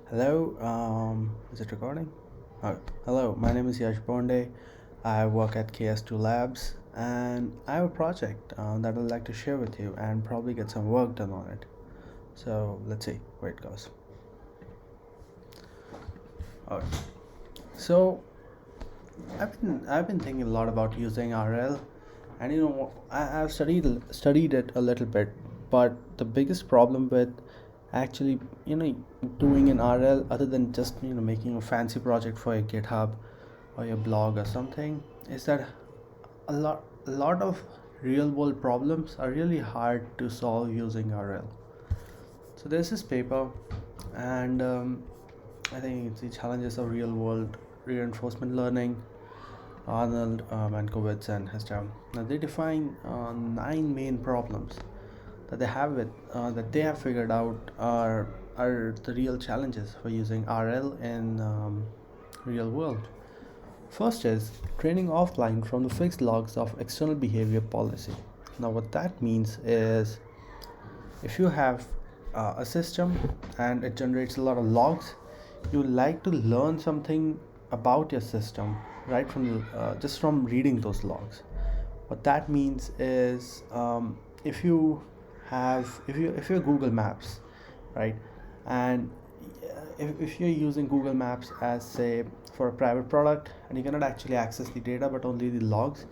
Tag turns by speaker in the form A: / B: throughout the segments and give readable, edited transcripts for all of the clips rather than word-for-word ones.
A: Hello, is it recording? Hello, my name is Yash Bonde. I work at KS2 Labs and I have a project that I'd like to share with you and probably get some work done on it. So let's see where it goes. Alright. So I've been thinking a lot about using RL, and I've studied it a little bit, but the biggest problem with actually doing an RL other than just making a fancy project for your GitHub or your blog or something is that a lot of real world problems are really hard to solve using RL. So there's this paper, and I think it's the challenges of real world reinforcement learning. Arnold, Mankiewicz, and Heston. Now they define nine main problems that they have figured out are the real challenges for using RL in real world. First is training offline from the fixed logs of external behavior policy. Now what that means is if you have a system and it generates a lot of logs, you like to learn something about your system right from just from reading those logs. What that means is if you if you're Google Maps, right, and if you're using Google Maps as say for a private product and you cannot actually access the data but only the logs,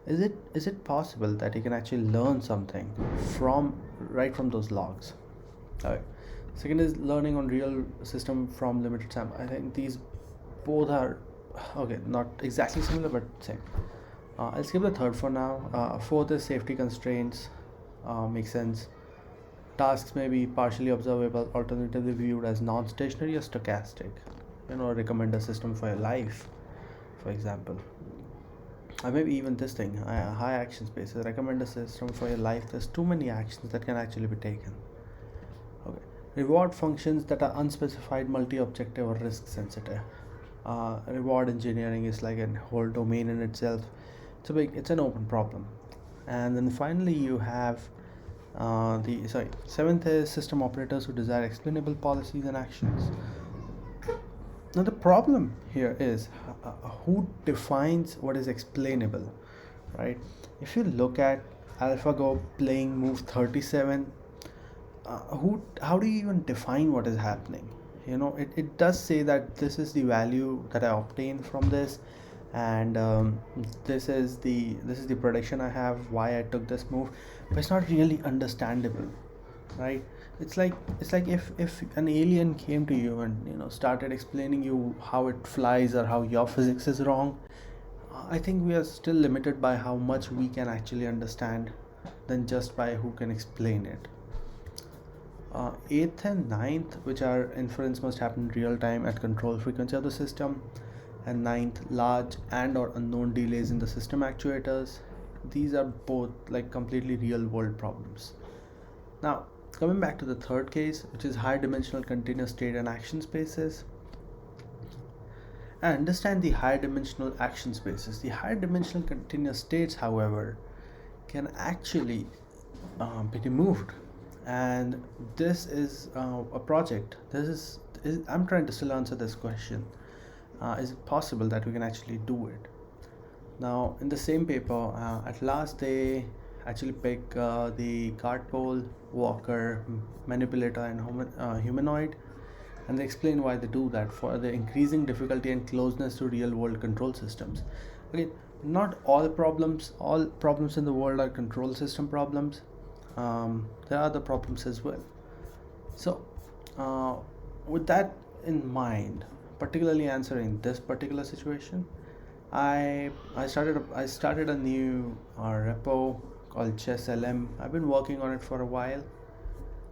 A: is it possible that you can actually learn something from right from those logs? Alright. Second is learning on real system from limited sample. I think these both are okay, not exactly similar but same. I'll skip the third for now. Fourth is safety constraints. Makes sense. Tasks may be partially observable, alternatively viewed as non-stationary or stochastic. Recommend a system for your life, for example. Or maybe even this thing, high action spaces. Recommend a system for your life. There's too many actions that can actually be taken. Okay. Reward functions that are unspecified, multi-objective, or risk-sensitive. Reward engineering is like a whole domain in itself. It's an open problem. And then finally, you have seventh is system operators who desire explainable policies and actions. Now the problem here is who defines what is explainable, right? If you look at AlphaGo playing move 37, how do you even define what is happening? It does say that this is the value that I obtain from this, and this is the prediction I have why I took this move, but it's not really understandable, right? It's like if an alien came to you and started explaining you how it flies or how your physics is wrong. I think we are still limited by how much we can actually understand than just by who can explain it. Eighth and ninth, which are inference must happen in real time at control frequency of the system, and ninth, large and or unknown delays in the system actuators. These are both like completely real world problems. Now coming back to the third case, which is high dimensional continuous state and action spaces. And understand the high dimensional action spaces. The high dimensional continuous states, however, can actually be removed, and this is a project. I'm trying to still answer this question. Is it possible that we can actually do it? Now in the same paper, at last they actually pick the cart pole, walker, manipulator, and humanoid, and they explain why they do that for the increasing difficulty and closeness to real world control systems. Okay, not all problems in the world are control system problems. There are other problems as well. So with that in mind, particularly answering this particular situation, I started a new repo called ChessLM. I've been working on it for a while,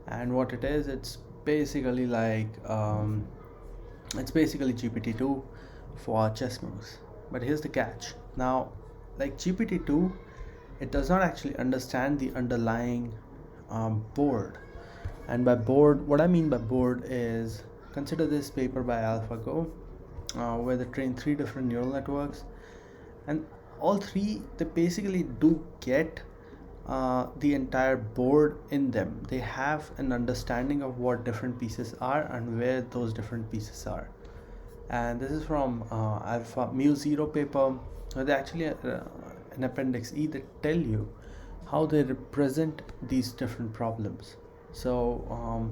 A: and what it is, it's basically GPT-2 for chess moves. But here's the catch. Now, like GPT-2, it does not actually understand the underlying board. And by board, what I mean by board is, consider this paper by AlphaGo, where they train three different neural networks, and all three they basically do get the entire board in them. They have an understanding of what different pieces are and where those different pieces are. And this is from Alpha Mu Zero paper. They actually an appendix E that tell you how they represent these different problems. So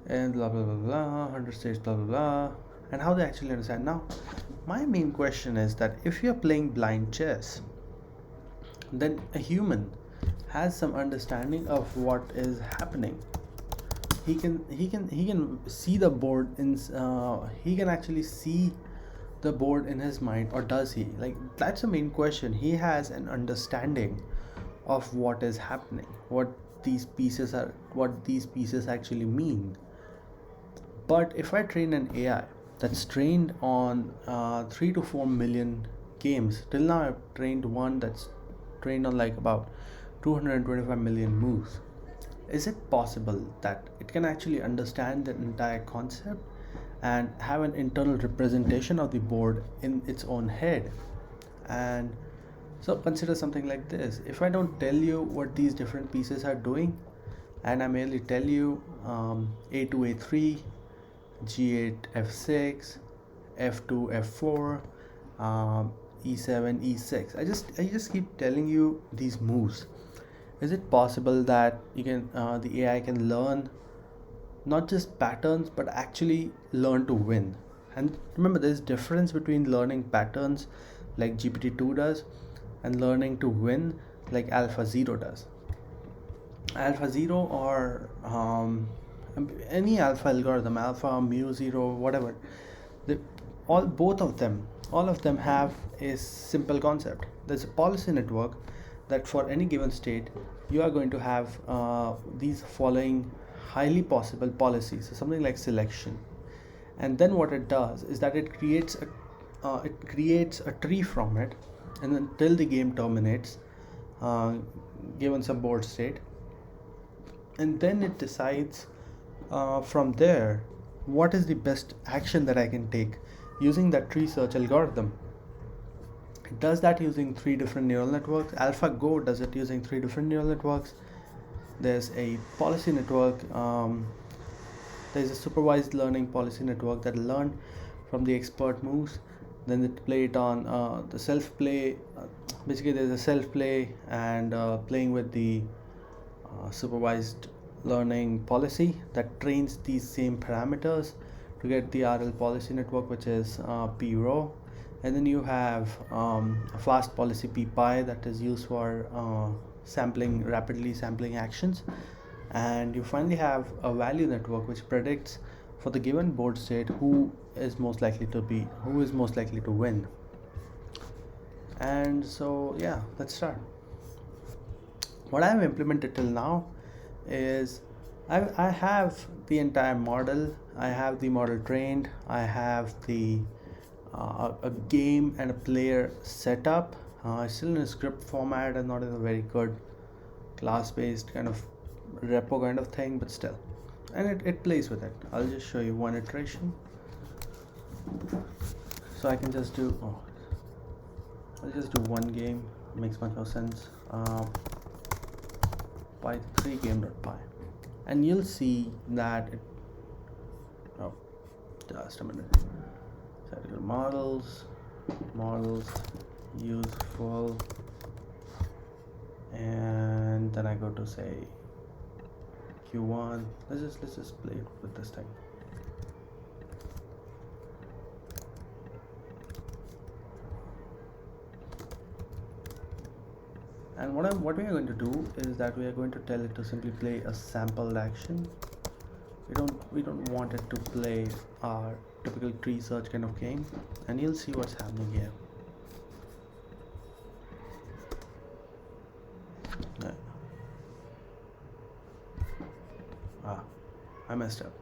A: and blah blah blah blah 100 states blah blah blah, and how they actually understand. Now my main question is that if you're playing blind chess, then a human has some understanding of what is happening. He can see the board in he can actually see the board in his mind, or does he? Like, that's the main question. He has an understanding of what is happening, what these pieces actually mean. But if I train an AI that's trained on 3 to 4 million games, till now I've trained one that's trained on like about 225 million moves. Is it possible that it can actually understand the entire concept and have an internal representation of the board in its own head? And so consider something like this. If I don't tell you what these different pieces are doing, and I merely tell you a2 a3, g8 f6, f2 f4, e7 e6, I just keep telling you these moves. Is it possible that the AI can learn not just patterns but actually learn to win? And remember, there's difference between learning patterns like GPT-2 does and learning to win like AlphaZero does. AlphaZero, or any alpha algorithm, alpha, mu zero, whatever, they, all of them have a simple concept. There's a policy network that for any given state you are going to have these following highly possible policies, so something like selection. And then what it does is that it creates a tree from it, and until the game terminates, given some board state, and then it decides from there what is the best action that I can take using that tree search algorithm. It does that using 3 different neural networks. AlphaGo does it using 3 different neural networks. There's a policy network, there's a supervised learning policy network that learn from the expert moves. Then they play it on the self play. Basically, there's a self play and playing with the supervised learning policy that trains these same parameters to get the RL policy network, which is p-row. And then you have a fast policy p-pi that is used for rapidly sampling actions. And you finally have a value network which predicts for the given board state who is most likely to win. And so yeah, let's start. What I have implemented till now is I have the entire model. I have the model trained. I have the a game and a player setup. Still in a script format and not in a very good class-based kind of repo kind of thing, but still, and it plays with it. I'll just show you one iteration. So I can just do I'll just do one game. It makes much more sense. Py3 game.py, and you'll see that just a minute. So I go models, useful, and then I go to say q1. Let's just play with this thing. And what we are going to do is that we are going to tell it to simply play a sampled action. We don't want it to play our typical tree search kind of game, and you'll see what's happening here. I messed up.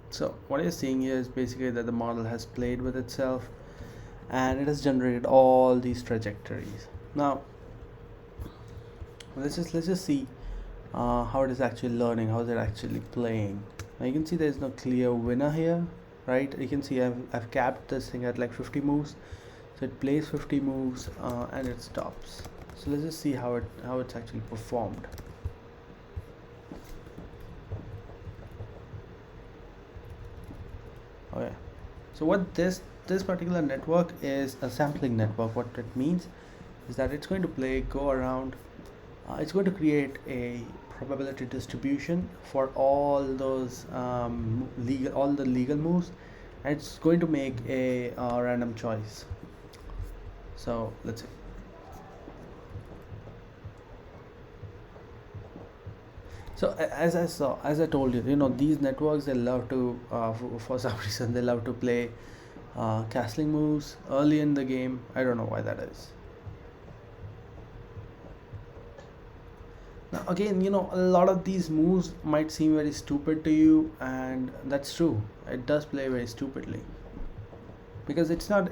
A: So what you're seeing here is basically that the model has played with itself and it has generated all these trajectories. Now let's just see how it is actually learning, how is it actually playing. Now you can see there's no clear winner here, right? You can see I've capped this thing at like 50 moves, so it plays 50 moves and it stops. So let's just see how it's actually performed. Okay, so what this particular network is a sampling network. What it means is that it's going to go around. It's going to create a probability distribution for all those all the legal moves, and it's going to make a random choice. So let's see. So as I told you, these networks, they love to for some reason they love to play castling moves early in the game. I don't know why that is. Now again, a lot of these moves might seem very stupid to you, and that's true. It does play very stupidly because it's not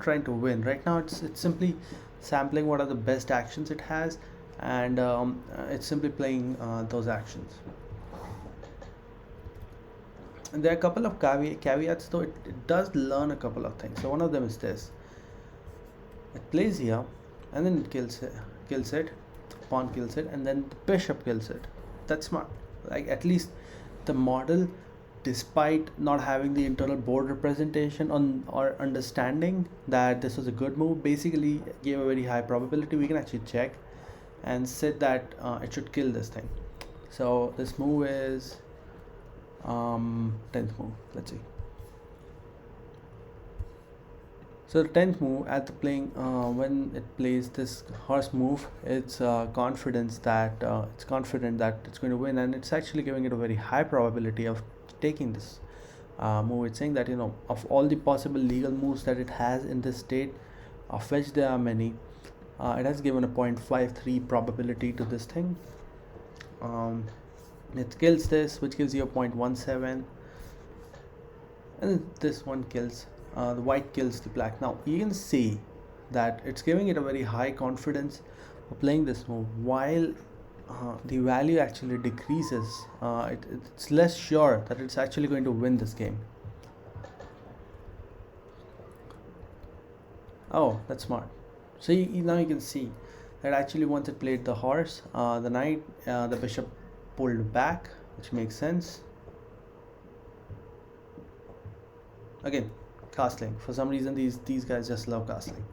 A: trying to win. Right now it's simply sampling what are the best actions it has, and it's simply playing those actions. And there are a couple of caveats though. It does learn a couple of things. So one of them is this: it plays here, and then it kills it, pawn kills it, and then the bishop kills it. That's smart. Like, at least the model, despite not having the internal board representation on or understanding that this was a good move, basically gave a very high probability. We can actually check and said that it should kill this thing. So this move is 10th move. Let's see. So the 10th move, at the playing when it plays this horse move, it's confident that it's going to win, and it's actually giving it a very high probability of taking this move. It's saying that, of all the possible legal moves that it has in this state, of which there are many, it has given a 0.53 probability to this thing. It kills this, which gives you a 0.17, and this one kills the white kills the black. Now you can see that it's giving it a very high confidence of playing this move, while the value actually decreases. It's less sure that it's actually going to win this game. Oh, that's smart. So now you can see that actually once it played the horse, the knight, the bishop pulled back, which makes sense. Again, castling. For some reason, these guys just love castling.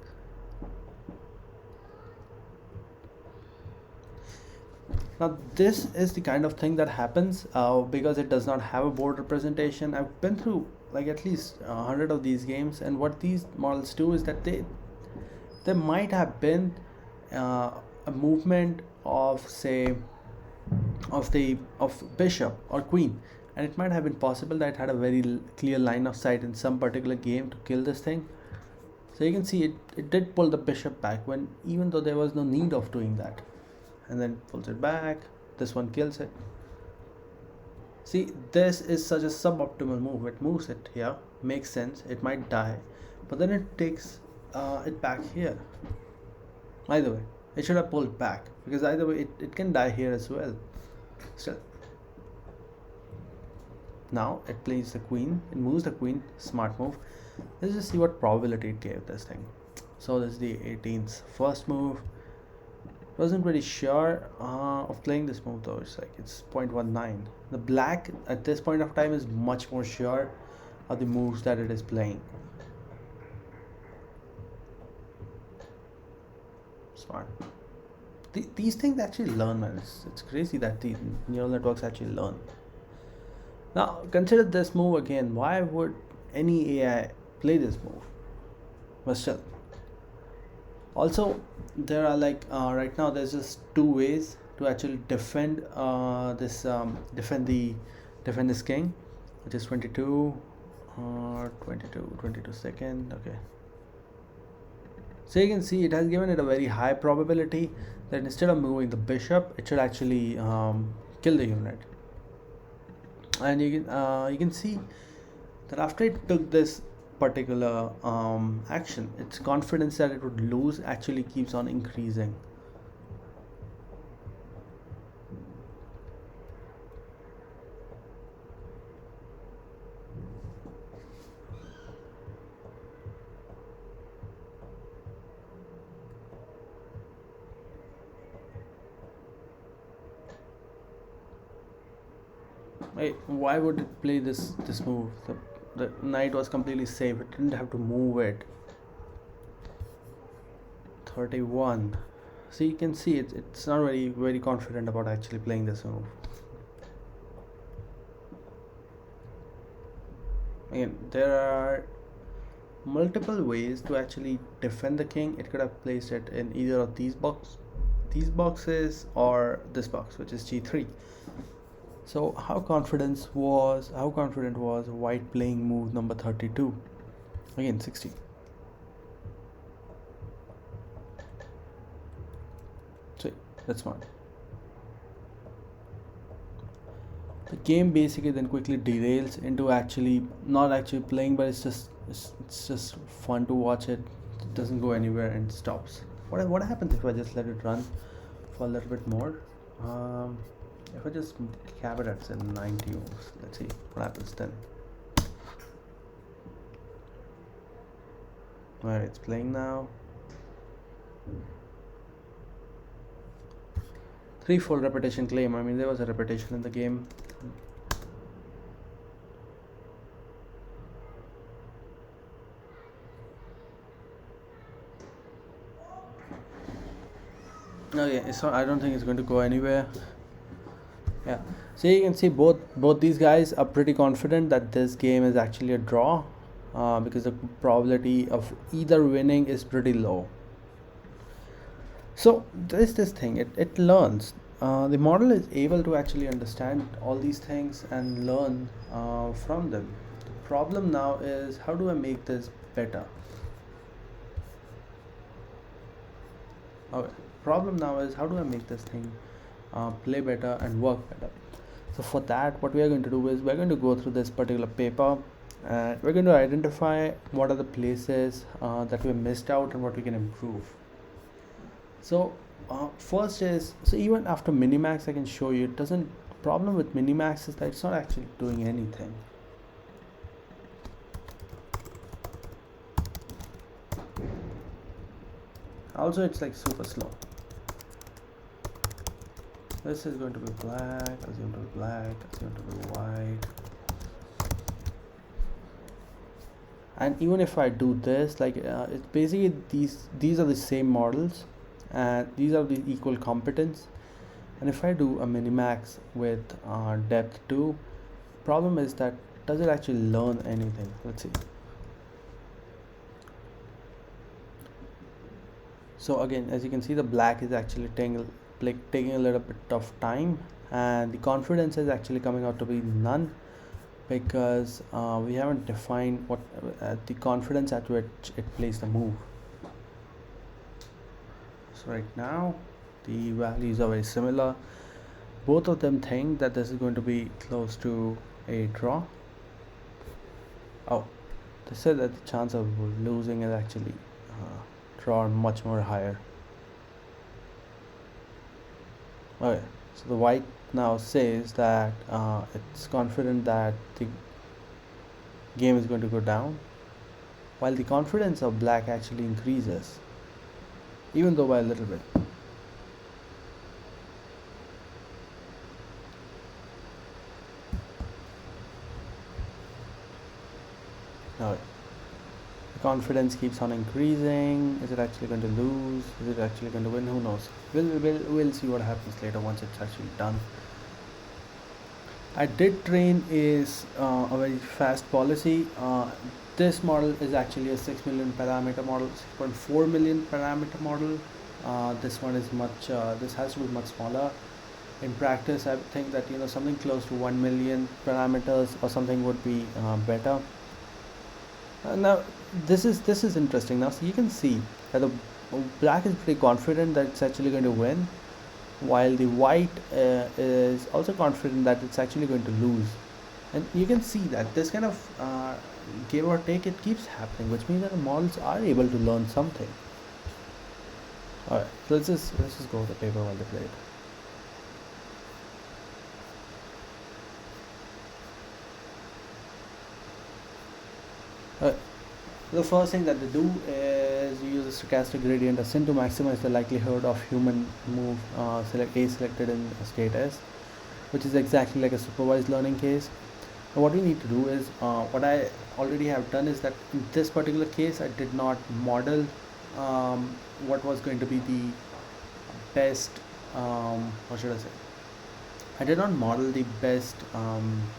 A: Now this is the kind of thing that happens because it does not have a board representation. I've been through like at least 100 of these games, and what these models do is that there might have been a movement of, say, of bishop or queen, and it might have been possible that it had a very clear line of sight in some particular game to kill this thing. So you can see it did pull the bishop back, when even though there was no need of doing that, and then pulls it back. This one kills it. See, this is such a suboptimal move. It moves it here, makes sense, it might die, but then it takes it back here. Either way, it should have pulled back, because either way it can die here as well. Still, now it plays the queen, it moves the queen. Smart move. Let's just see what probability it gave this thing. So this is the 18th first move. Wasn't pretty sure of playing this move though. It's 0.19. The black at this point of time is much more sure of the moves that it is playing. Smart. These things actually learn, man. It's crazy that the neural networks actually learn. Now consider this move again. Why would any AI play this move? But still. Also, there are right now there's just two ways to actually defend defend this king, which is 22 second. Okay. So you can see it has given it a very high probability that instead of moving the bishop, it should actually kill the unit. And you can see that after it took this particular action, its confidence that it would lose actually keeps on increasing. Why would it play this move? The knight was completely safe. It didn't have to move it. 31. So you can see it's not very confident about actually playing this move. Again, there are multiple ways to actually defend the king. It could have placed it in either of these boxes, or this box, which is g3. So how confident was white playing move number 32? Again, 60. So that's one. The game basically then quickly derails into actually not actually playing, but it's just fun to watch it. It doesn't go anywhere and stops. What happens if I just let it run for a little bit more? If I just cap it at say 90 moves, let's see what happens then. Alright, it's playing now. Threefold repetition claim. I mean, there was a repetition in the game. No, yeah, it's not, I don't think it's going to go anywhere. Yeah, so you can see both these guys are pretty confident that this game is actually a draw, because the probability of either winning is pretty low. So there's this thing, it learns. The model is able to actually understand all these things and learn from them. The problem now is, how do I make this better? Okay. Problem now is, how do I make this thing play better and work better? So for that, what we are going to do is, we're going to go through this particular paper, and we're going to identify what are the places that we missed out and what we can improve. So first is, so even after minimax, I can show you it doesn't. Problem with minimax is that it's not actually doing anything. Also, it's like super slow. This is going to be black, assume to be black, assume to be white. And even if I do this, like it's basically these are the same models, and these are the equal competence. And if I do a minimax with depth 2, problem is that does it actually learn anything? Let's see. So again, as you can see, the black is actually taking a little bit of time, and the confidence is actually coming out to be none, because we haven't defined what the confidence at which it plays the move. So right now the values are very similar. Both of them think that this is going to be close to a draw. Oh, they said that the chance of losing is actually draw much more higher. Okay, so the white now says that it's confident that the game is going to go down, while the confidence of black actually increases, even though by a little bit. Now the confidence keeps on increasing. Is it actually going to lose? Is it actually going to win? Who knows? We'll see what happens later once it's actually done. I did train is a very fast policy. This model is actually a 6 million parameter model, 6.4 million parameter model. This one is much. This has to be much smaller. In practice, I think that something close to 1 million parameters or something would be better. Now this is interesting. Now, so you can see that the black is pretty confident that it's actually going to win, while the white is also confident that it's actually going to lose. And you can see that this kind of give or take, it keeps happening, which means that the models are able to learn something. Alright, so let's just go with the paper while they play it. The first thing that they do is you use a stochastic gradient ascent to maximize the likelihood of human move select A selected in state S. which is exactly like a supervised learning case. And what we need to do is, what I already have done is that in this particular case, I did not model what was going to be the best, what should I say? I did not model the best,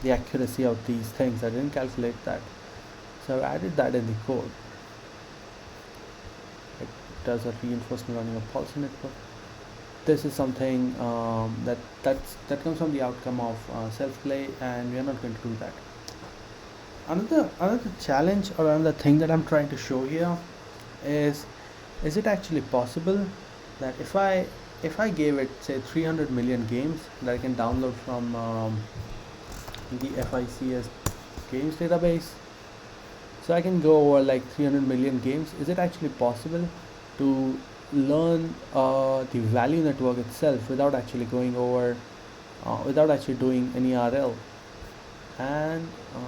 A: the accuracy of these things. I didn't calculate that. So I added that in the code. It does a reinforcement learning of policy network. This is something that comes from the outcome of self-play, and we are not going to do that. Another challenge or another thing that I'm trying to show here is it actually possible that if I gave it say 300 million games that I can download from the FICS games database, so I can go over like 300 million games. Is it actually possible to learn the value network itself without actually going over, without actually doing any RL? And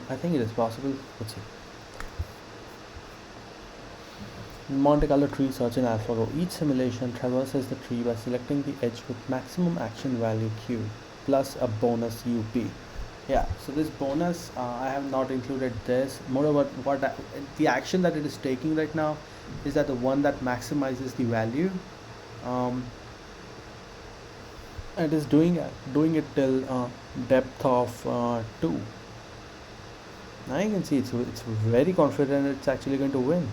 A: I think it is possible. Let's see. Monte Carlo tree search in AlphaGo. Each simulation traverses the tree by selecting the edge with maximum action value Q plus a bonus UP. Yeah, so this bonus, I have not included this. Moreover, the action that it is taking right now is that the one that maximizes the value. Um, it is doing it till depth of 2. Now you can see it's very confident it's actually going to win,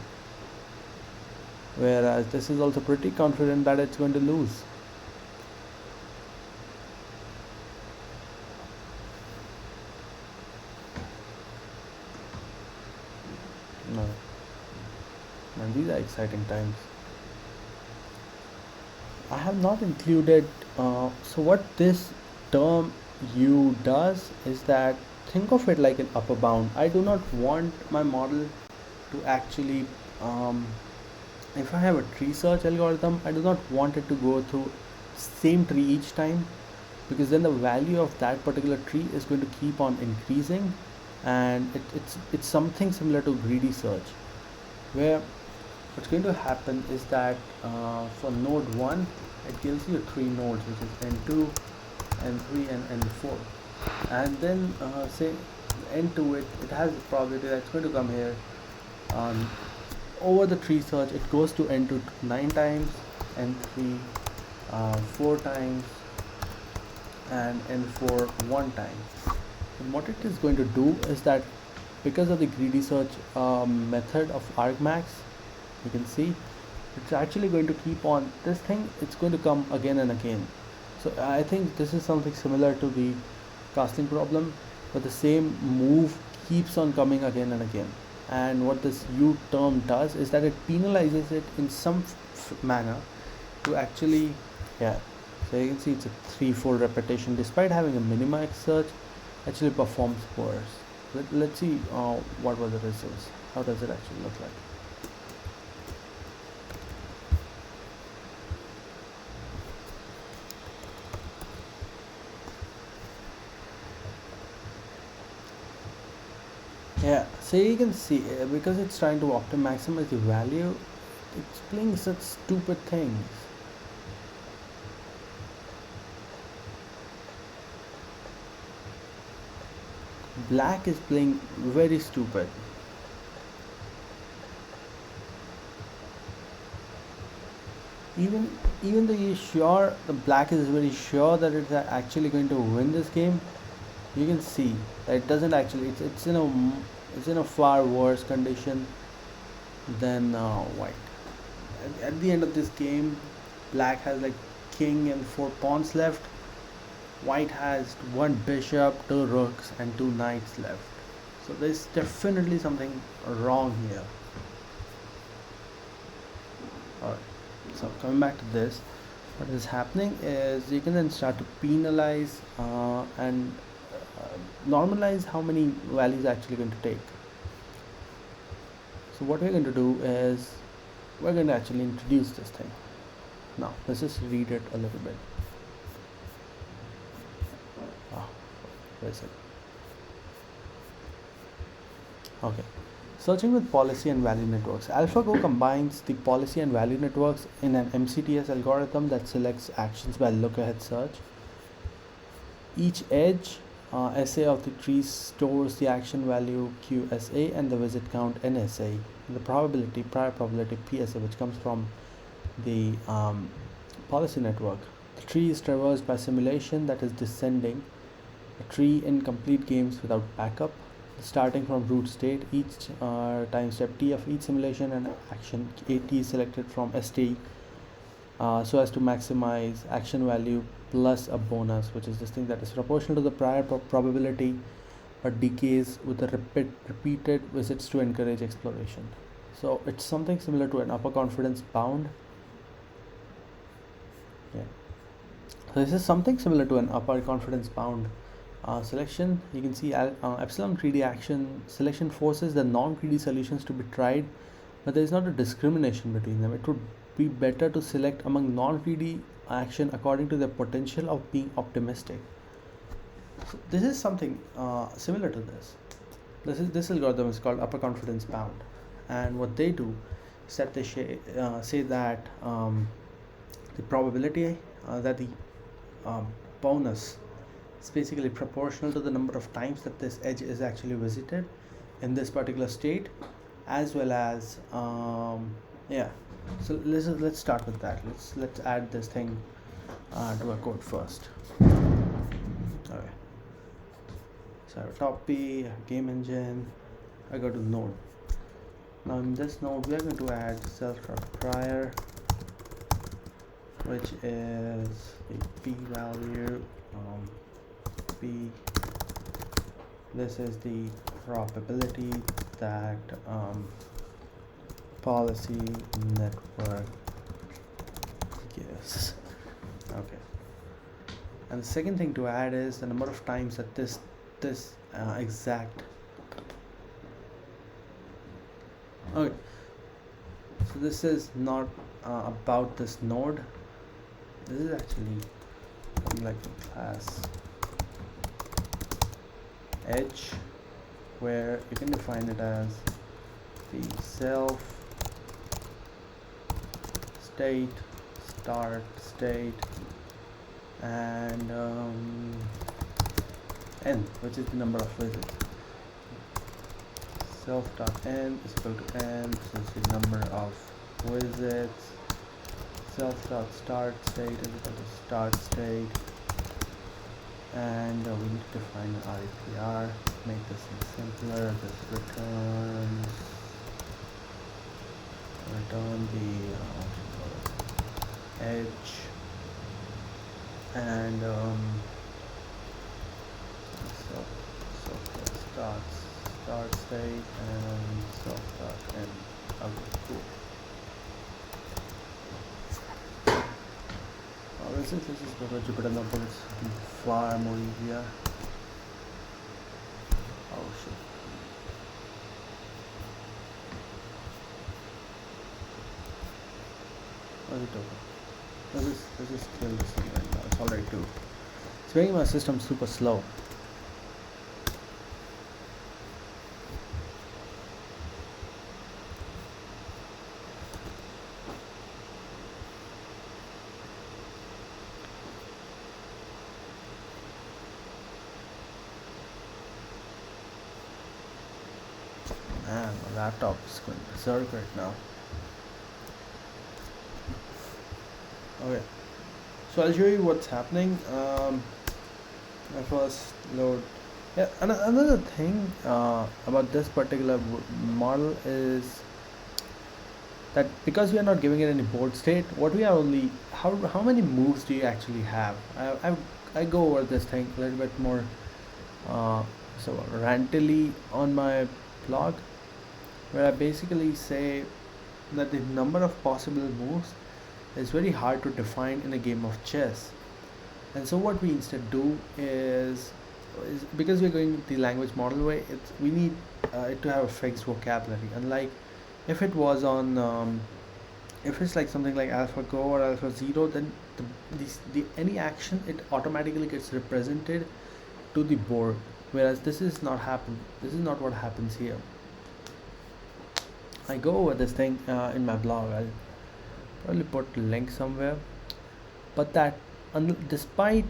A: whereas this is also pretty confident that it's going to lose. No, and these are exciting times. I have not included. So what this term U does is that, think of it like an upper bound. I do not want my model to actually, if I have a tree search algorithm, I do not want it to go through same tree each time, because then the value of that particular tree is going to keep on increasing, and it's something similar to greedy search, where what's going to happen is that for node 1 it gives you 3 nodes, which is n2, n3 and n4, and then say n2, it has a probability that's going to come here. Over the tree search it goes to n2 9 times, n3 4 times, and n4 1 time. And what it is going to do is that, because of the greedy search method of argmax, you can see it's actually going to keep on this thing, it's going to come again and again. So I think this is something similar to the casting problem, but the same move keeps on coming again and again. And what this U term does is that it penalizes it in some manner to actually, yeah, so you can see it's a 3-fold repetition despite having a minimax search, actually performs worse. Let's see what were the results. How does it actually look like? Yeah, so you can see because it's trying to maximize the value, it's playing such stupid things. Black is playing very stupid. Even though he's sure, the black is very sure that it's actually going to win this game, you can see that it doesn't actually, it's in a far worse condition than white. At the end of this game, black has like king and 4 pawns left. White has 1 bishop, 2 rooks and 2 knights left. So there's definitely something wrong here. Alright, so coming back to this, what is happening is you can then start to penalize and normalize how many values are actually going to take. So what we're going to do is we're going to actually introduce this thing. Now let's just read it a little bit. Where is it? Okay. Searching with policy and value networks. AlphaGo combines the policy and value networks in an MCTS algorithm that selects actions by look-ahead search. Each edge SA of the tree stores the action value QSA and the visit count NSA. The probability, prior probability PSA, which comes from the policy network. The tree is traversed by simulation that is descending. A tree in complete games without backup, starting from root state. Each time step T of each simulation and action AT is selected from ST so as to maximize action value plus a bonus, which is this thing that is proportional to the prior probability but decays with the repeated visits to encourage exploration. So it's something similar to an upper confidence bound. Yeah. So this is something similar to an upper confidence bound selection. You can see epsilon greedy action selection forces the non-greedy solutions to be tried, but there is not a discrimination between them. It would be better to select among non-greedy action according to their potential of being optimistic. So this is something similar to this. This algorithm is called upper confidence bound, and what they do is that they say that the probability that the bonus is basically proportional to the number of times that this edge is actually visited in this particular state, as well as yeah. So let's start with that. Let's add this thing to our code first. Okay. So I have top B, game engine. I go to node. Now in this node, we are going to add self.prior, which is the p value. P. This is the probability that policy network gives. Okay. And the second thing to add is the number of times that this exact. Okay. So this is not about this node. This is actually like a class edge, where you can define it as the self state, start state, and n, which is the number of visits. Self.n is equal to n, this is the number of visits. Self.start state is equal to start state, and we need to define an REPR. Make this simpler. This return the edge, and start state and self.end. Okay, cool. Let's just go to Jupyter Notebook. It's far more easier. Oh shit. What is it over? Let's just kill this thing right now. It's already 2. It's making my system super slow. Man, my laptop is going berserk right now. Okay, so I'll show you what's happening. My first load. Yeah, another thing about this particular model is that because we are not giving it any board state, what we are only how many moves do you actually have? I go over this thing a little bit more so rantily on my blog, where I basically say that the number of possible moves is very hard to define in a game of chess. And so what we instead do is because we're going the language model way, we need it to have a fixed vocabulary. Unlike if it was on if it's like something like AlphaGo or AlphaZero, then the any action, it automatically gets represented to the board, whereas this is not what happens here. I go over this thing in my blog. I'll probably put a link somewhere, but that despite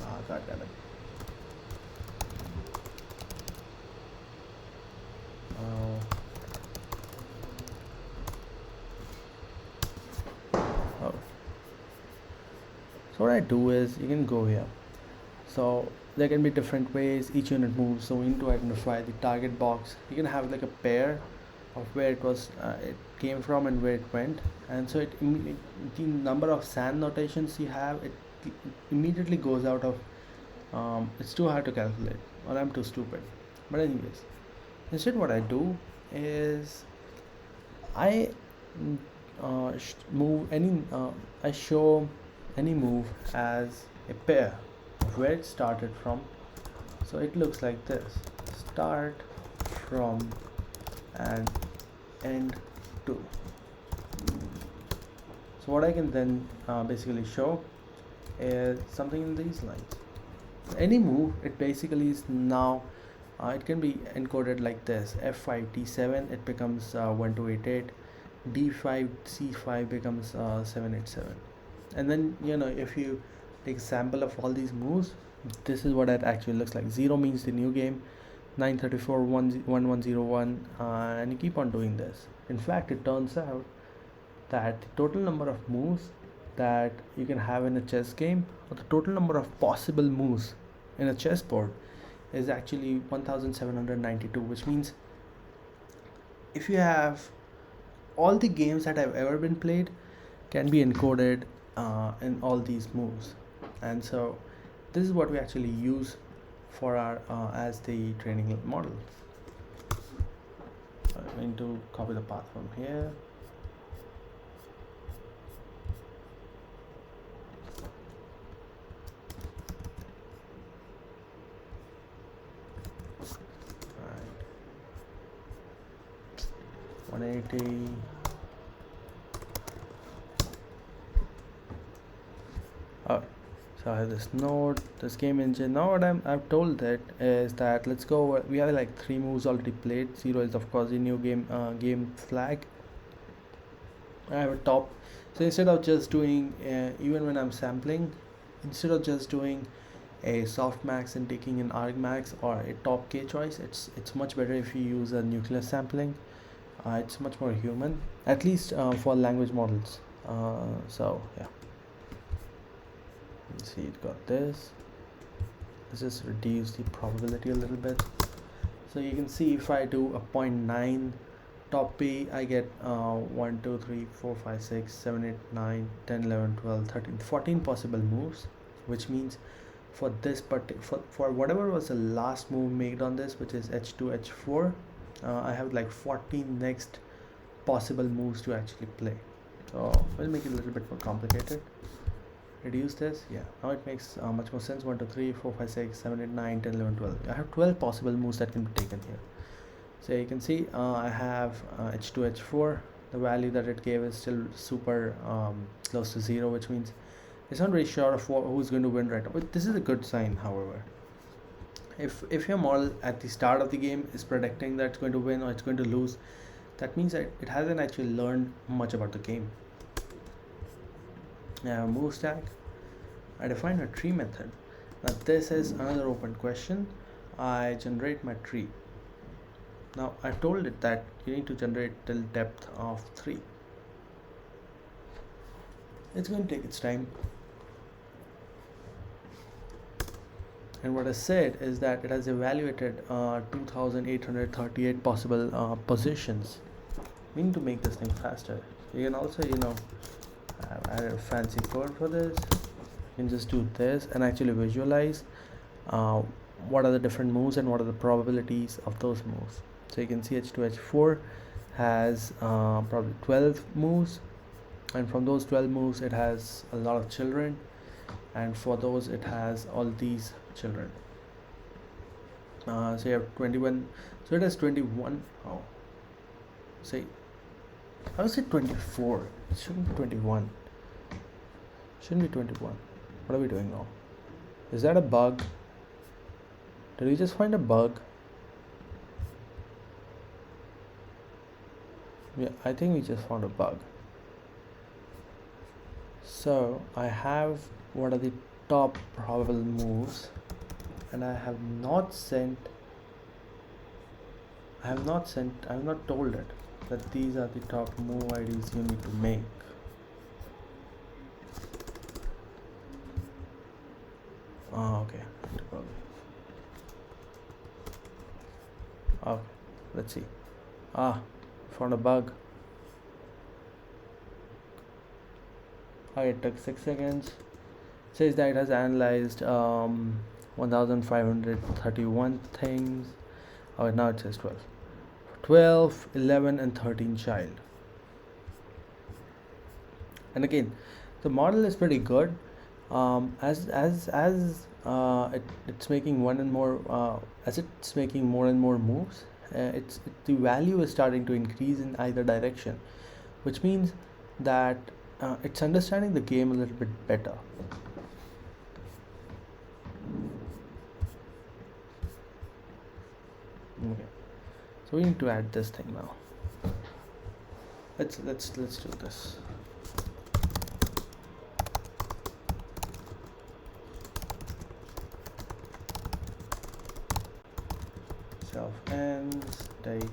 A: Ah, god damn it. Oh. Oh. So what I do is you can go here. So there can be different ways each unit moves. So we need to identify the target box. You can have like a pair of where it came from and where it went, and so the number of sand notations you have, it immediately goes out of. It's too hard to calculate, or I'm too stupid. But anyways, instead what I do is I move any I show any move as a pair of where it started from. So it looks like this: start from and end to. So what I can then basically show is something in these lines. Any move, it basically is now it can be encoded like this: f5 d7, it becomes 1288, d5 c5 becomes 787. And then if you take a sample of all these moves, this is what it actually looks like. 0 means the new game, 934 1101, and you keep on doing this. In fact, it turns out that the total number of moves that you can have in a chess game, or the total number of possible moves in a chessboard, is actually 1792, which means if you have all the games that have ever been played can be encoded in all these moves. And so this is what we actually use for our as the training model. I'm going to copy the path from here. Right. 180. Oh, so I have this node, this game engine. Now what I've told it is that let's go. We have like 3 moves already played. 0 is of course the new game flag. I have a top. So instead of just doing even when I'm sampling, instead of just doing a soft max and taking an arg max or a top k choice, it's much better if you use a nuclear sampling. It's much more human, at least for language models. So yeah, you see it got this. Let's just reduce the probability a little bit. So you can see if I do a 0.9 top P, I get 1 2 3 4 5 6 7 8 9 10 11 12 13 14 possible moves, which means for this for whatever was the last move made on this, which is h2 h4, I have like 14 next possible moves to actually play. So we'll make it a little bit more complicated. Reduce this. Yeah, now it makes much more sense. 1 2 3 4 5 6 7 8 9 10 11 12. I have 12 possible moves that can be taken here. So you can see I have h2 h4. The value that it gave is still super close to 0, which means it's not really sure of who's going to win right now. But this is a good sign, however. If your model at the start of the game is predicting that it's going to win or it's going to lose, that means that it hasn't actually learned much about the game. Now move stack. I define a tree method. Now this is another open question. I generate my tree. Now I've told it that you need to generate till depth of 3. It's going to take its time. And what I said is that it has evaluated 2838 possible positions. We need to make this thing faster. You can also add a fancy code for this. You can just do this and actually visualize what are the different moves and what are the probabilities of those moves. So you can see h2 h4 has probably 12 moves, and from those 12 moves it has a lot of children, and for those it has all these children. So you have 21. So it has 21. Oh, say I would say 24. It shouldn't be 21. Shouldn't be 21. What are we doing now? Is that a bug? Did we just find a bug? Yeah, I think we just found a bug. So I have, what are the top probable moves, and I have not told it that these are the top move IDs you need to make. Okay. Okay, let's see. Found a bug. Okay, it took 6 seconds. Says that it has analyzed 1531 things. Oh, now it says 12. 12, 11, and 13 child. And again, the model is pretty good. It's making it's making more and more moves, the value is starting to increase in either direction, which means that it's understanding the game a little bit better. Okay, so we need to add this thing now. Let's do this. Self and state.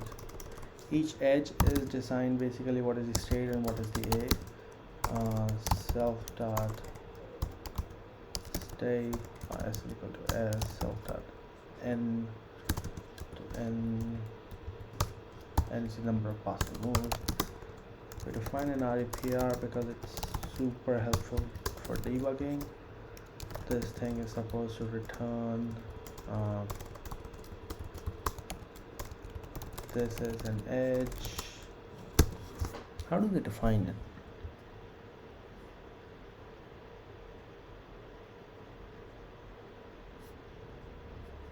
A: Each edge is defined basically what is the state and what is the a. Self dot state s is equal to s self dot n to n is the number of possible moves. We define an REPR because it's super helpful for debugging. This thing is supposed to return this is an edge. How do they define it?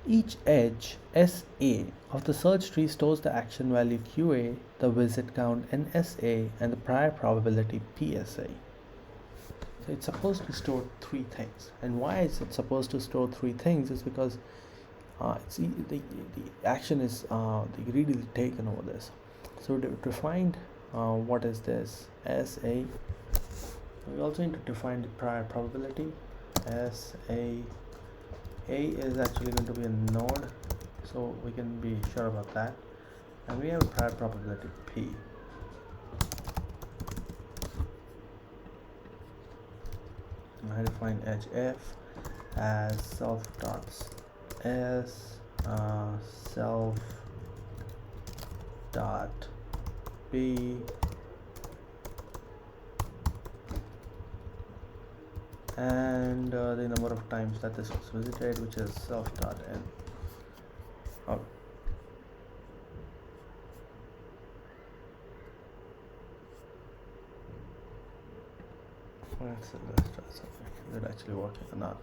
A: Each edge SA of the search tree stores the action value QA, the visit count NSA, and the prior probability PSA. So it's supposed to store 3 things. And why is it supposed to store 3 things? Is because the action is greedily taken over this. So to define what is this SA, we also need to define the prior probability. SA is actually going to be a node, so we can be sure about that. And we have a prior probability P. I define edge F as self dots s self dot b and the number of times that this was visited, which is self dot n. Oh. Let's try something. Is it actually working or not?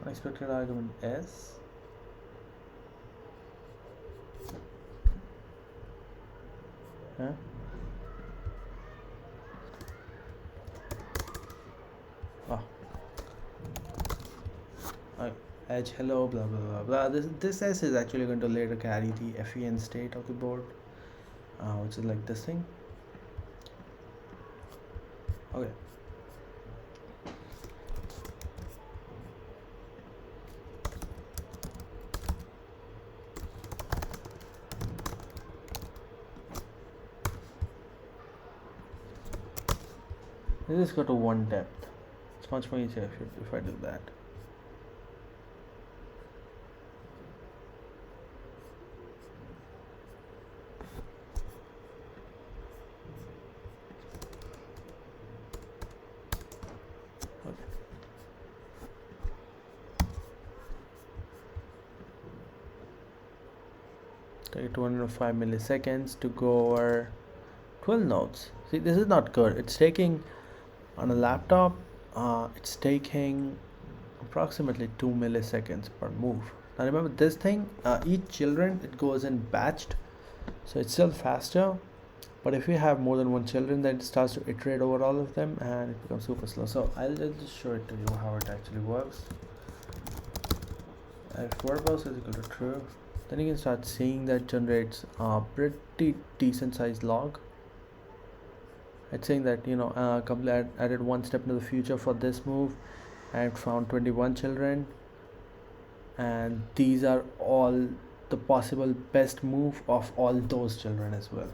A: Unexpected argument S. Huh? Edge hello blah blah blah blah. This S is actually going to later carry the FEN state of the board, which is like this thing. Okay. Let's just go to 1 depth. It's much more easier if I do that. Okay. Take 205 milliseconds to go over 12 nodes. See, this is not good. It's taking on a laptop, it's taking approximately 2 milliseconds per move. Now remember this thing, each children it goes in batched, so it's still faster. But if you have more than one children, then it starts to iterate over all of them and it becomes super slow. So I'll just show it to you how it actually works. If verbose is equal to true, then you can start seeing that generates a pretty decent sized log. It's saying that added one step into the future for this move and found 21 children, and these are all the possible best move of all those children as well.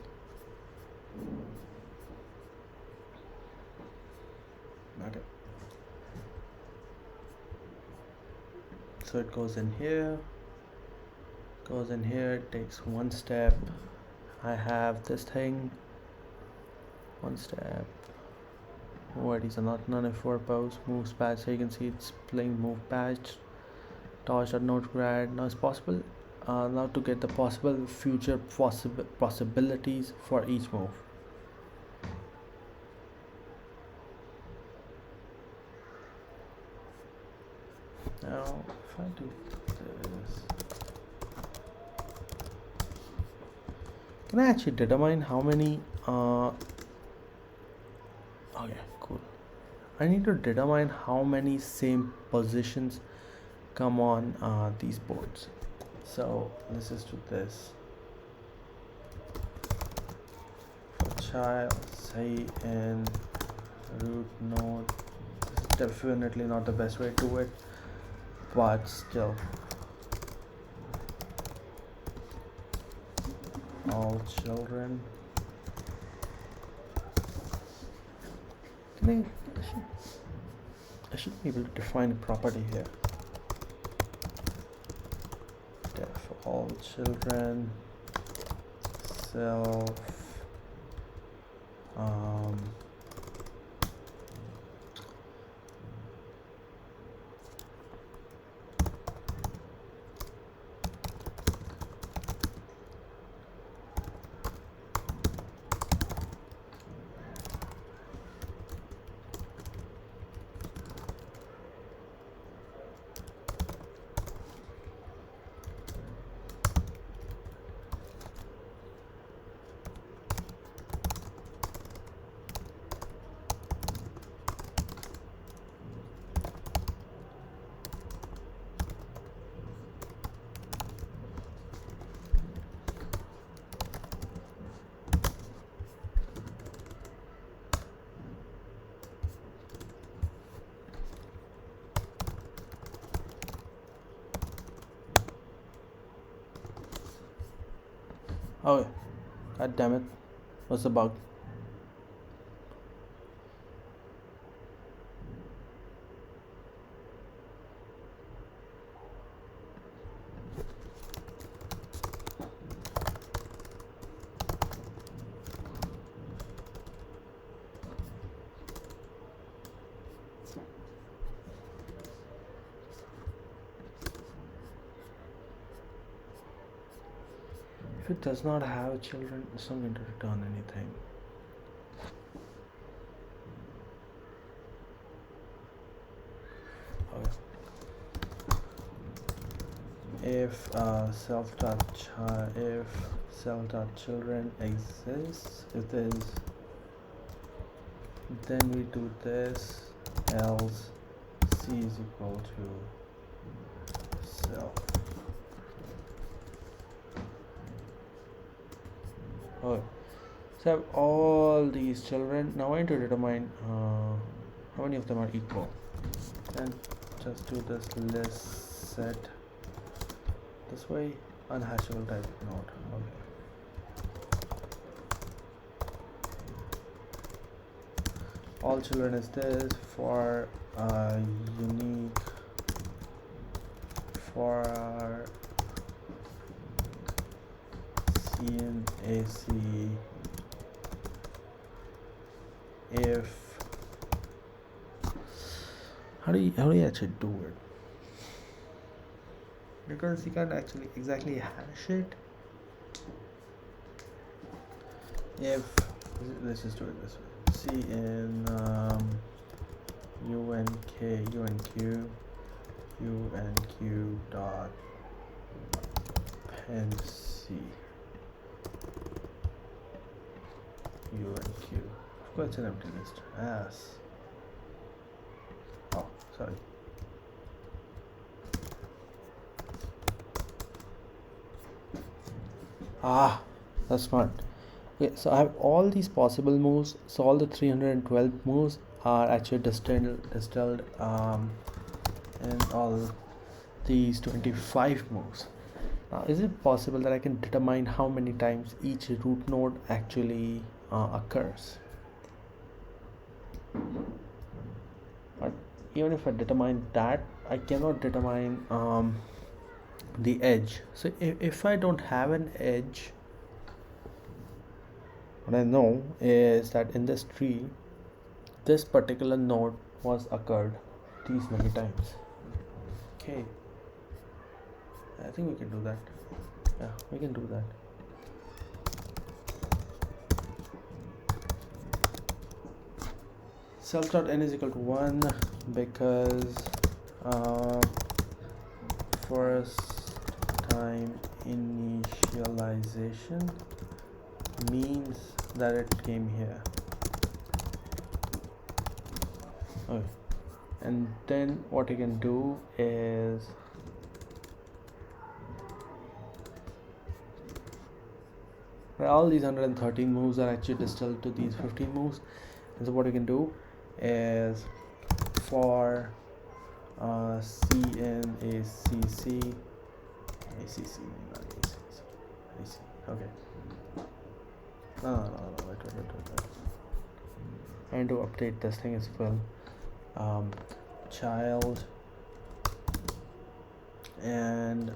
A: Okay, so it goes in here, it takes one step. I have this thing, one step. Varieties are not none if verbose moves patch. So you can see it's playing move patch. Torch.notegrad. Now it's possible now to get the possible future possibilities for each move. Now if I do this, can I actually determine how many okay, cool. I need to determine how many same positions come on these boards. So let's just do this. For child, say in root node. This is definitely not the best way to do it, but still. All children. I should be able to define a property here. Def all children self oh, god damn it. What's the bug? If it does not have children, it's not going to return anything. Okay. If self.children exists, if there is, then we do this, else c is equal to self. Okay, so I have all these children. Now I need to determine how many of them are equal. And just do this list set this way, unhashable type node. Okay. All children is this for unique for our CNAC if how do you actually do it, because you can't actually exactly hash it. If let's just do it this way, C in UNK UNQ q and q dot pen c u and q. Of course, it's an empty list. As oh, sorry. Ah, that's smart. Okay, so I have all these possible moves. So all the 312 moves are actually distilled in all these 25 moves. Now, is it possible that I can determine how many times each root node actually occurs? But even if I determine that, I cannot determine the edge. So if I don't have an edge, what I know is that in this tree, this particular node was occurred these many times. Okay, I think we can do that. Yeah, we can do that. Self.n is equal to 1 because first time initialization means that it came here. Okay, and then what you can do is all these 113 moves are actually distilled to these 15 moves. And so what you can do is for CN ACC, not ACC, AC. Okay. No, wait. And to update this thing as well, child and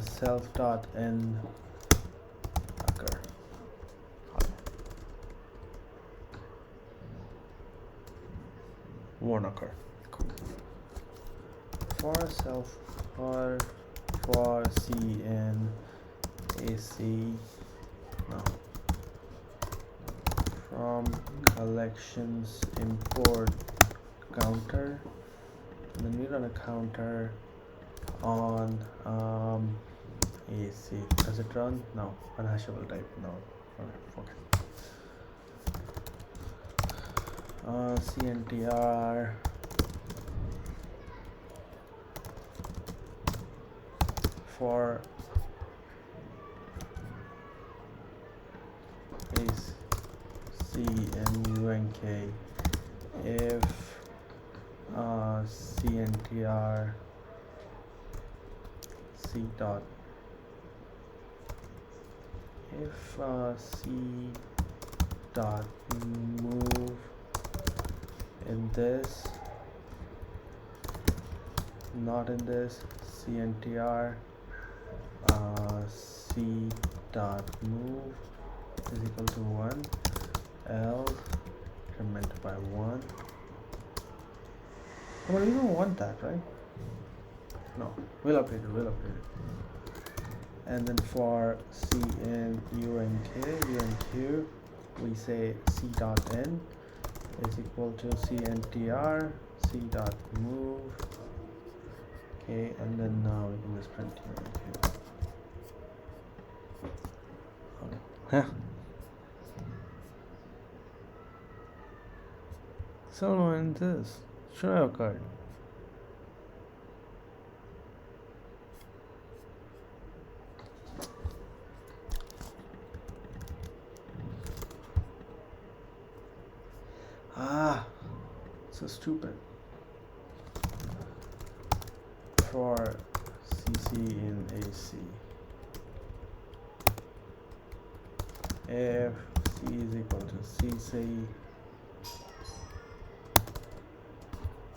A: self.n occur. Won't occur. Cool. For CN AC, no. From collections import counter, and then we run a counter on AC. Does it run? No. Unhashable type. No. Okay. CNTR for AC and UNK if CNTR C dot if C dot move in this, not in this, CNTR C dot move is equal to 1, else increment by 1. But we don't want that, right? No, we'll update it. And then for C in U and Q, we say C dot N is equal to CNTR C dot move. Okay, and then now we can just print U and Q. Okay. Huh. So when this should have occurred. So stupid. For CC in AC, if C is equal to CC.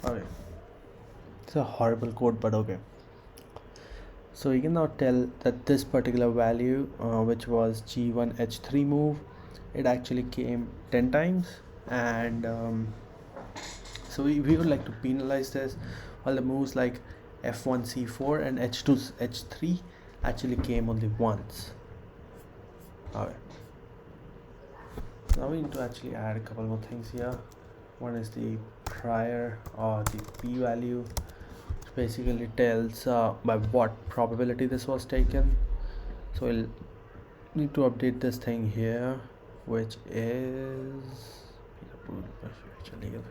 A: Okay, it's a horrible code, but okay. So you can now tell that this particular value, which was G1H3 move, it actually came 10 times, and so we would like to penalize this. All the moves like F1C4 and H2H3 actually came only once. Okay. Now we need to actually add a couple more things here. One is the prior or the p value basically tells by what probability this was taken. So we'll need to update this thing here, which is mm, future legal.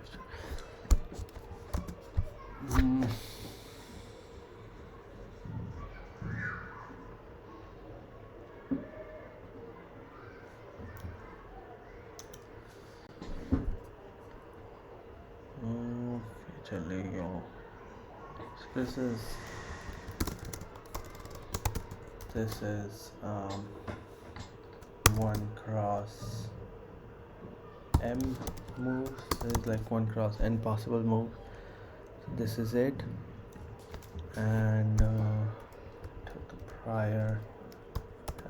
A: So this is 1 cross m moves. This is like 1 cross n possible move. So this is it, and to the prior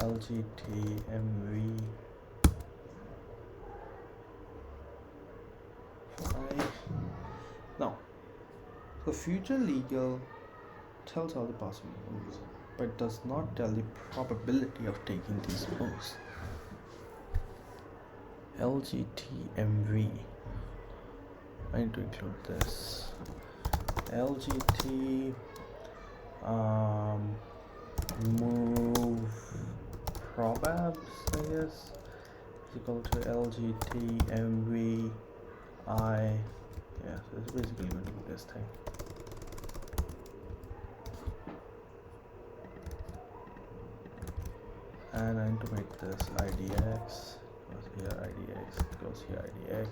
A: LGTMV 5. Now, the future legal tells all the possible moves, but does not tell the probability of taking these moves. LGTMV. I need to include this. LGT move probabs, I guess, is equal to LGTMV I. Yeah, so it's basically going to be this thing. And I need to make this IDX. Goes here IDX, goes here IDX,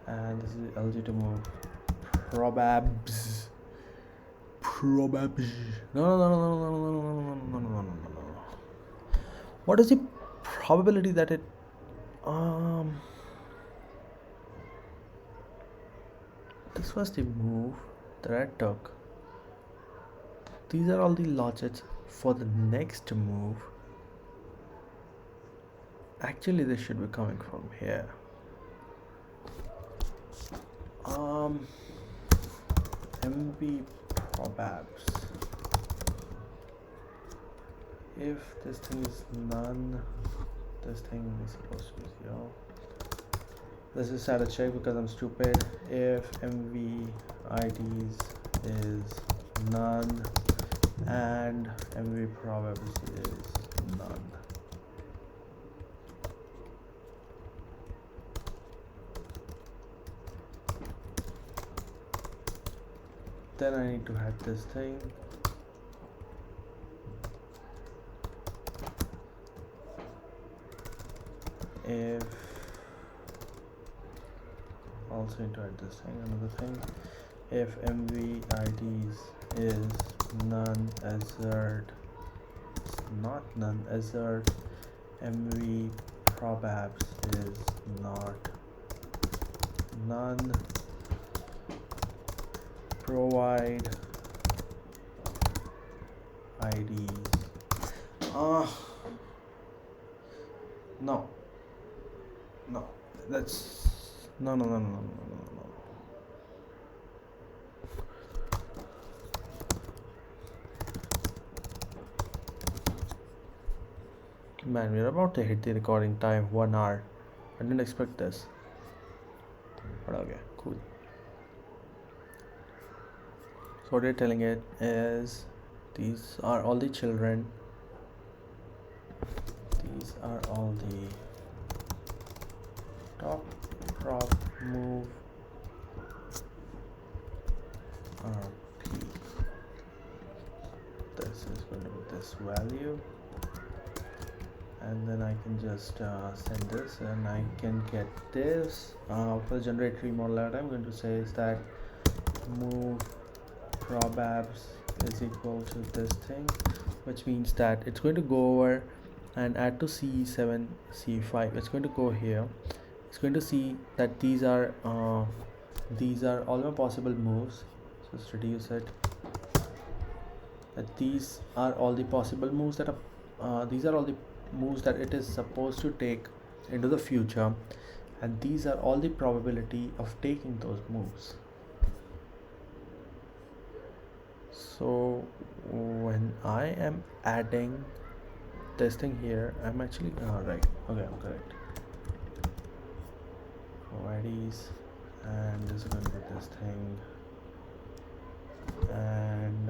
A: and this is LG to move probabs. No. What is the probability that it this was the move that I took. These are all the logics for the next move. Actually, this should be coming from here. MB probabs. If this thing is none, this thing is supposed to be 0. Let's just add a check because I'm stupid. If MV IDs is none and MV probabs is none. Then I need to hack this thing. If also need to add this thing, another thing. If MV IDs is none assert, not none assert, MV probabs is not none, provide IDs. No, that's no. Man, we're about to hit the recording time, 1 hour. I didn't expect this, but okay, cool. So what they're telling it is these are all the children. These are all the top prop move P. This is going to be this value, and then I can just send this, and I can get this. For the generatory model that I'm going to say is that move probabs is equal to this thing, which means that it's going to go over and add to C7, C5. It's going to go here. It's going to see that these are all my possible moves. So let's reduce it. That these are all the possible moves that are these are all the moves that it is supposed to take into the future, and these are all the probability of taking those moves. So when I am adding this thing here, I'm actually right. Okay, I'm correct. IDs, and this is going to be this thing. and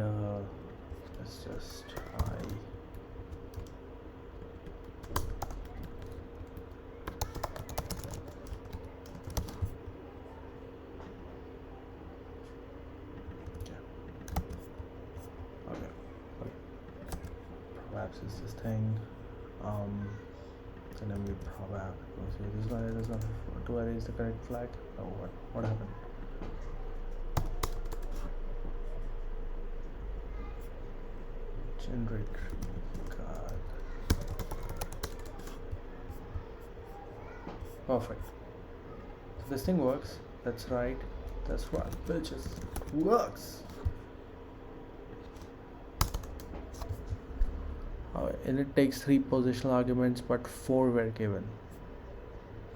A: let's just try. Yeah. Okay. Okay. Perhaps it's this thing. And then we probably see this guy does not. Do I raise the correct flag? Oh, what happened? Generate tree. God. Perfect. So this thing works. That's right. That's right, bitches. Works. And it takes 3 positional arguments, but 4 were given.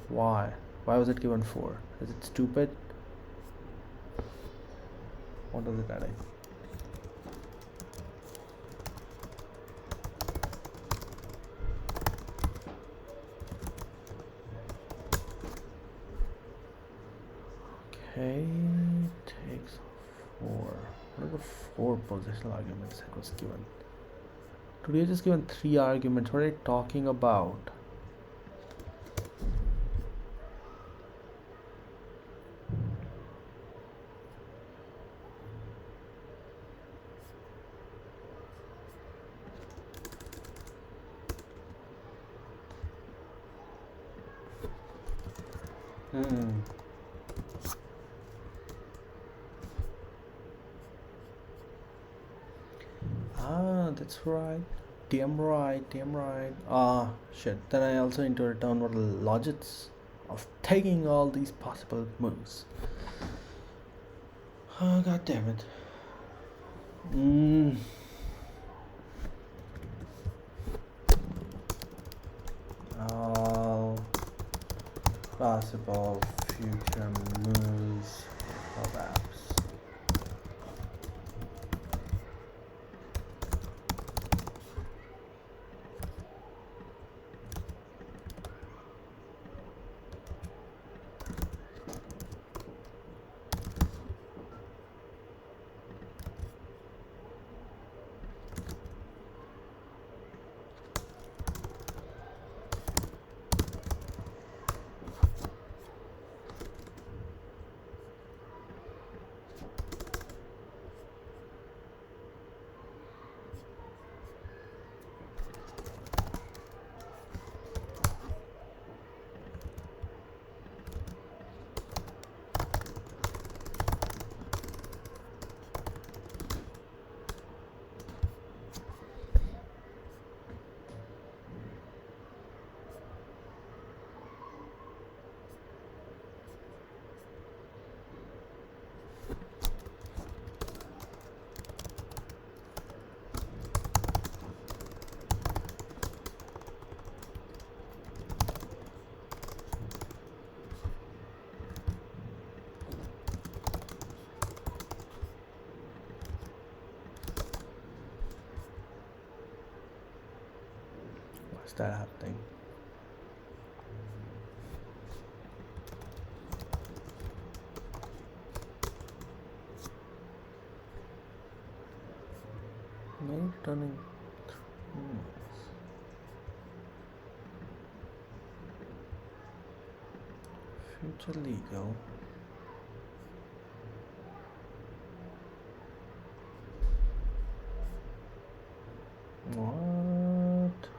A: Why? Why was it given 4? Is it stupid? What does it add? Okay, takes 4. What are the 4 positional arguments that was given? Today just given 3 arguments. What are you talking about? That's right. Damn right. Shit. Then I also need to return what are the logics of taking all these possible moves. Oh, god damn it. All possible future moves perhaps. What's that happening? No turning. Future legal. What?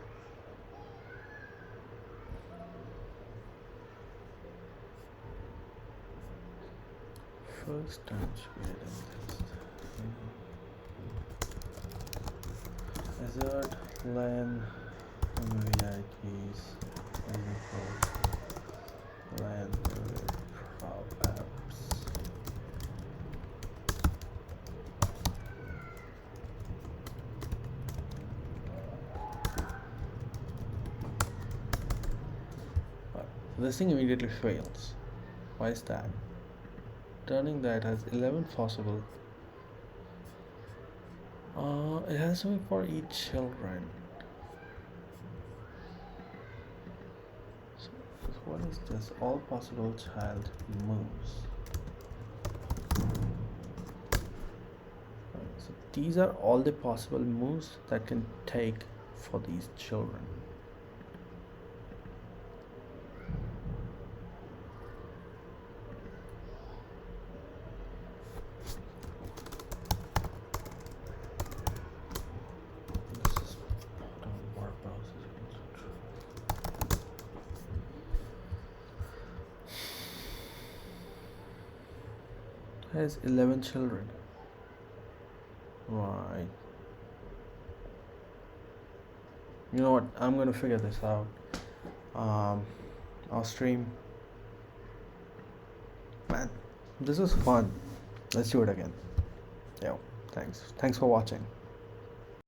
A: First time creating this. Hazard, LAN, VIPs, LAN, apps. This thing immediately fails. Why is that? Turning that has 11 possible. It has to be for each children. So what is this? All possible child moves. these are all the possible moves that can take for these children. This is put on word browser. Has 11 children. Right. You know what? I'm gonna figure this out. Um, I'll stream. Man, this is fun. Let's do it again. Yo, thanks. Thanks for watching.